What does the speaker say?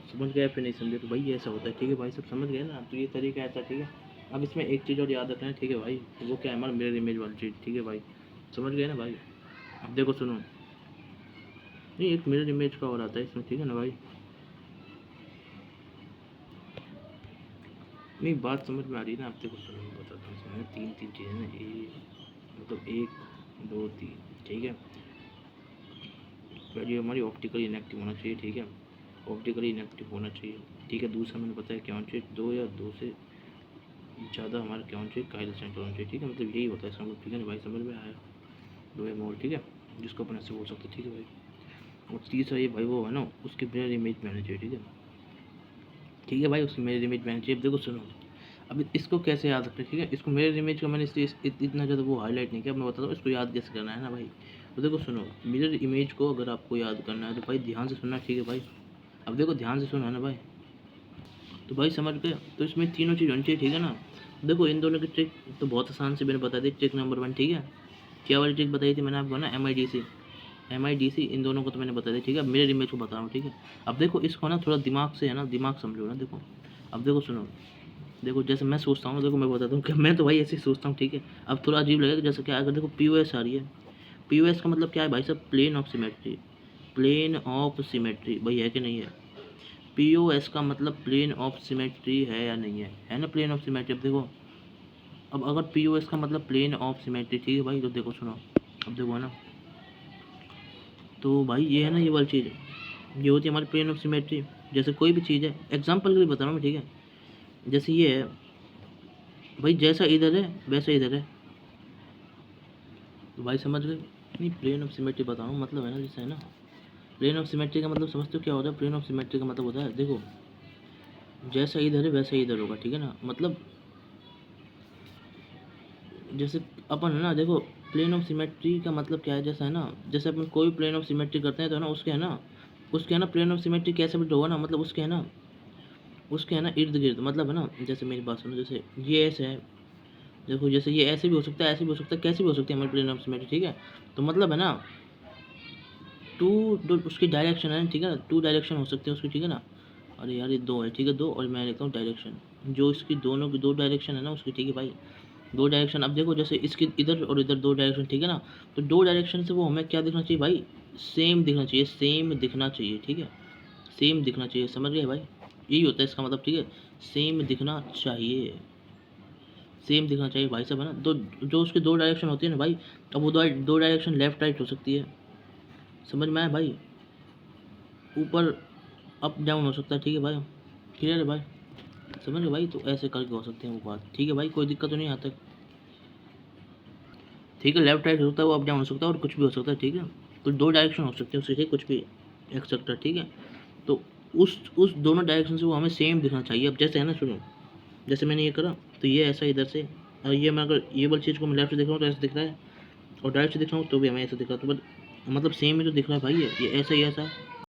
समझ गए फिर नहीं समझे तो भाई ये ऐसा होता है, ठीक है भाई, सब समझ गए ना। तो ये तरीका ऐसा, ठीक है। अब इसमें एक चीज़ और याद रखना है, ठीक है भाई, वो क्या है, हमारा मिरर इमेज वाली चीज़, ठीक है भाई, समझ गए ना भाई। अब देखो सुनो, नहीं एक मिरर इमेज का और आता है इसमें, ठीक है ना भाई। नहीं बात समझ में आ रही है ना, अब देखो सुनो, मैं बताता हूँ, इसमें तीन तीन चीज़ें ना, ये मतलब एक दो तीन, ठीक है। पहली हमारी ऑप्टिकली इनएक्टिव होना चाहिए, ठीक है, ऑप्टिकली इनएक्टिव होना चाहिए, ठीक है। दूसरा मैंने बताया क्या होना चाहिए, दो या दो से ज़्यादा हमारा क्या होना चाहिए, काइल सेंटर होना चाहिए, ठीक है, मतलब यही होता है इसका मतलब, ठीक है ना भाई, समझ में आया, दो या मोर, ठीक है, जिसको अपन ऐसे बोल सकते हैं, ठीक है भाई। और तीसरा ये भाई वो है ना, उसके मिरर इमेज में आना चाहिए, ठीक है, ठीक है भाई, उसकी मिरर इमेज में आना चाहिए। अब देखो सुनो, अब इसको कैसे याद रखना है, ठीक है, इसको मिरर इमेज का मैंने इसलिए इतना ज़्यादा वो हाईलाइट नहीं किया, मैं बताता हूँ इसको याद कैसे करना है ना भाई। तो देखो सुनो, मिरर इमेज को अगर आपको याद करना है तो भाई ध्यान से सुनना, ठीक है भाई। अब देखो ध्यान से सुना है ना भाई, तो भाई समझ गए, तो इसमें तीनों चीज़ होनी चाहिए, ठीक है ना। देखो इन दोनों की ट्रिक तो बहुत आसान से मैंने बता दी, ट्रिक नंबर 1, ठीक है। क्या वाली ट्रिक बताई थी मैंने आपको ना, MIDC, इन दोनों को तो मैंने बता दी, ठीक है। मिरर इमेज को बता रहा हूँ, ठीक है। अब देखो इसको ना थोड़ा दिमाग से है ना, दिमाग समझो ना, देखो। अब देखो सुनो, देखो जैसे मैं सोचता हूँ, देखो मैं बताता हूँ कि मैं तो भाई ऐसे ही सोचता हूँ, ठीक है। अब थोड़ा अजीब लगेगा, जैसे क्या, अगर देखो POS आ रही है, POS का मतलब क्या है भाई साहब, plane of symmetry, plane of symmetry भाई, है कि नहीं है। POS का मतलब प्लेन ऑफ सिमेट्री है या नहीं है ना, प्लेन ऑफ सिमेट्री। अब देखो, अब अगर POS का मतलब प्लेन ऑफ सिमेट्री, ठीक है भाई, तो देखो सुनो, अब देखो है ना, तो भाई ये है ना, ये वाली चीज़, ये होती है हमारी प्लेन ऑफ सिमेट्री। जैसे कोई भी चीज़ है, एग्जाम्पल के लिए बता रहा हूँ मैं, ठीक है। जैसे ये है भाई, जैसा इधर है वैसा इधर है, तो भाई समझ गए। नहीं प्लेन ऑफ सिमेट्री बता रहा हूँ, मतलब है ना, जैसे है ना, प्लेन ऑफ सिमेट्री का मतलब समझते हो क्या होता है, प्लेन ऑफ सिमेट्री का मतलब होता है, देखो जैसा इधर है वैसा इधर होगा, ठीक है ना, मतलब जैसे अपन है ना, देखो प्लेन ऑफ सिमेट्री का मतलब क्या है, जैसा है ना, जैसे अपन कोई प्लेन ऑफ सिमेट्री करते हैं तो है ना, उसके है ना प्लेन ऑफ सिमेट्री कैसे भी होगा ना, मतलब उसके है ना इर्द गिर्द, मतलब है ना, जैसे मेरी बात सुनो, जैसे ये ऐसे है, देखो जैसे ये ऐसे भी हो सकता है, ऐसे भी हो सकता है, कैसे भी हो सकती है हमारी प्लेन ऑफ सिमेट्री, ठीक है। तो मतलब है ना, टू जो उसकी डायरेक्शन है, ठीक है ना, 2 डायरेक्शन हो सकते हैं उसकी, ठीक है ना। अरे यार ये 2 है, ठीक है, 2, और मैं लिखता हूँ डायरेक्शन, जो इसकी दोनों की 2 डायरेक्शन है ना उसकी, ठीक है भाई, 2 डायरेक्शन। अब देखो जैसे इसकी इधर और इधर 2 डायरेक्शन, ठीक है ना, तो 2 डायरेक्शन से वो हमें क्या दिखना चाहिए भाई, सेम दिखना चाहिए, सेम दिखना चाहिए, ठीक है, सेम दिखना चाहिए, समझ गए भाई, यही होता है इसका मतलब, ठीक है, सेम दिखना चाहिए, सेम दिखना चाहिए भाई साहब, है ना। तो जो उसकी 2 डायरेक्शन होती है ना भाई, अब वो 2 डायरेक्शन लेफ्ट राइट हो सकती है, समझ में आया भाई, ऊपर अप डाउन हो सकता है, ठीक है भाई, क्लियर है भाई, समझ गए भाई। तो ऐसे करके हो सकते हैं वो बात, ठीक है भाई, कोई दिक्कत तो नहीं आता, ठीक है। लेफ्ट राइट हो सकता है, वो अप डाउन हो सकता है, और कुछ भी हो सकता है, ठीक है। तो 2 डायरेक्शन हो सकते हैं उससे, ठीक, कुछ भी एक्सेट्रा, ठीक है। तो उस दोनों डायरेक्शन से वो हमें सेम दिखना चाहिए। अब जैसे है ना, सुनो, जैसे मैंने ये करा, तो ये ऐसा इधर से, और ये मैं अगर ये वाली चीज़ को मैं लेफ्ट से देख रहा हूँ तो ऐसा दिख रहा है, और राइट से दिख रहा हूँ तो भी हमें ऐसा दिख रहा है, तो मतलब सेम ही तो दिख रहा है भाई, ये ऐसा ही ऐसा है,